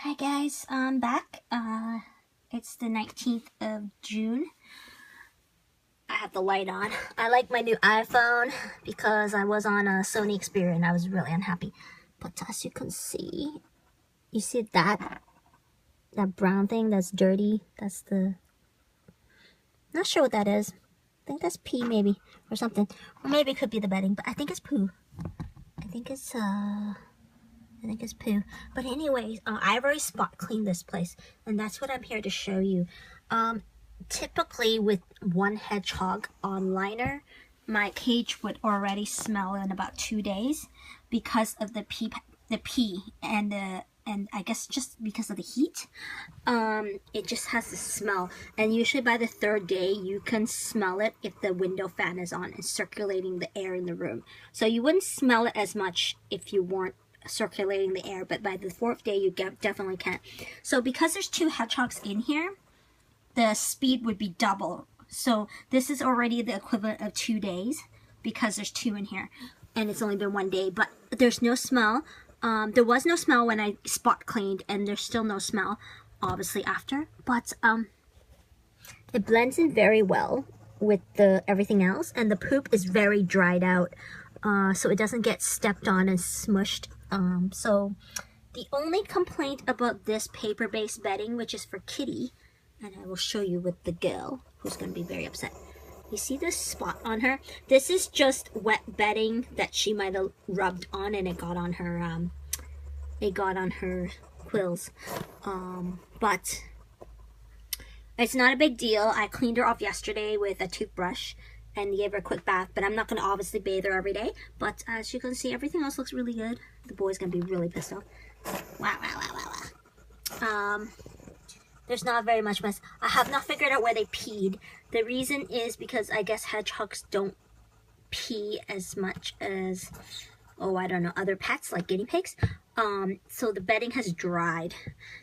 Hi guys, I'm back. It's the 19th of June. I have the light on. I like my new iPhone because I was on a Sony Xperia and I was really unhappy. But as you can see, you see that brown thing that's dirty? That's the... Not sure what that is. I think that's pee maybe, or something. Or maybe it could be the bedding, but I think it's poo. I think it's poo. But anyways, I've already spot cleaned this place, and that's what I'm here to show you. Typically with one hedgehog on liner, my cage would already smell in about 2 days because of the pee and I guess just because of the heat. It just has this smell, and usually by the 3rd day you can smell it if the window fan is on and circulating the air in the room. So you wouldn't smell it as much if you weren't circulating the air, but by the 4th day you definitely can. So because there's 2 hedgehogs in here, the speed would be double. So this is already the equivalent of 2 days because there's 2 in here, and it's only been 1 day. But there's no smell. There was no smell when I spot cleaned, and there's still no smell obviously after, but it blends in very well with the everything else, and the poop is very dried out, so it doesn't get stepped on and smushed. So the only complaint about this paper-based bedding, which is for Kitty, and I will show you with the girl who's going to be very upset. You see this spot on her? This is just wet bedding that she might have rubbed on, and it got on her quills. But it's not a big deal. I cleaned her off yesterday with a toothbrush and gave her a quick bath, but I'm not going to obviously bathe her every day. But as you can see, everything else looks really good. The boy's going to be really pissed off. Wow. There's not very much mess. I have not figured out where they peed. The reason is because I guess hedgehogs don't pee as much as, I don't know, other pets like guinea pigs. So the bedding has dried.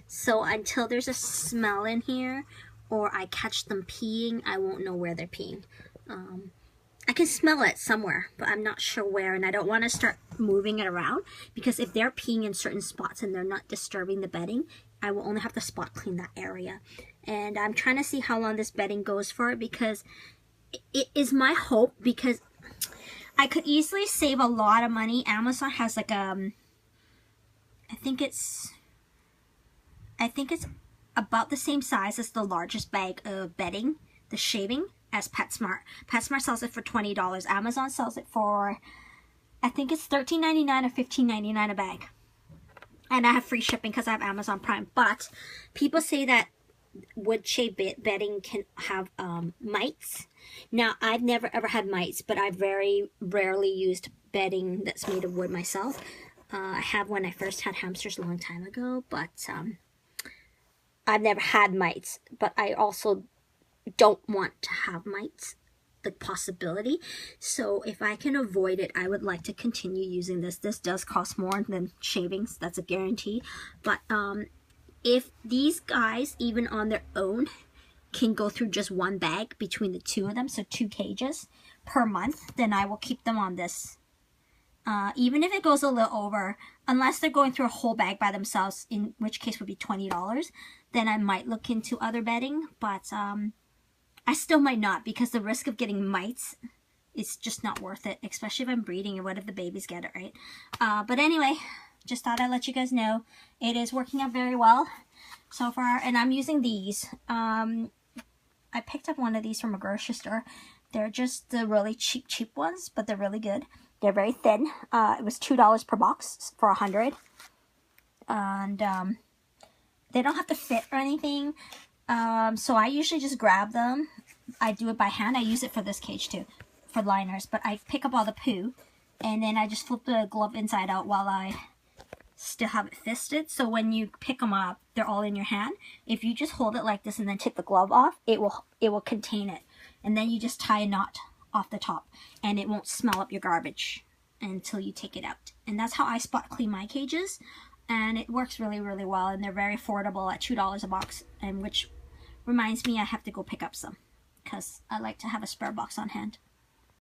So until there's a smell in here or I catch them peeing, I won't know where they're peeing. I can smell it somewhere, but I'm not sure where, and I don't want to start moving it around, because if they're peeing in certain spots and they're not disturbing the bedding, I will only have to spot clean that area. And I'm trying to see how long this bedding goes for, because it is my hope, because I could easily save a lot of money. Amazon has like I think it's about the same size as the largest bag of bedding, the shaving, as PetSmart. PetSmart sells it for $20. Amazon sells it for, I think it's $13.99 or $15.99 a bag. And I have free shipping because I have Amazon Prime. But people say that wood shave bedding can have mites. Now, I've never ever had mites, but I very rarely used bedding that's made of wood myself. I have when I first had hamsters a long time ago, but I've never had mites. But I also don't want to have mites, the possibility. So if I can avoid it, I would like to continue using this. This does cost more than shavings, that's a guarantee. But if these guys, even on their own, can go through just one bag between the 2 of them, so 2 cages per month, then I will keep them on this. Even if it goes a little over, unless they're going through a whole bag by themselves, in which case would be $20, then I might look into other bedding. But I still might not, because the risk of getting mites is just not worth it, especially if I'm breeding, and what if the babies get it, right? But anyway, just thought I'd let you guys know. It is working out very well so far, and I'm using these. I picked up one of these from a grocery store. They're just the really cheap ones, but they're really good. They're very thin. It was $2 per box for 100. And they don't have to fit or anything. So I usually just grab them. I do it by hand. I use it for this cage too, for liners. But I pick up all the poo, and then I just flip the glove inside out while I still have it fisted. So when you pick them up, they're all in your hand. If you just hold it like this and then take the glove off, it will contain it. And then you just tie a knot off the top, and it won't smell up your garbage until you take it out. And that's how I spot clean my cages. And it works really, really well, and they're very affordable at $2 a box, and which reminds me I have to go pick up some, because I like to have a spare box on hand.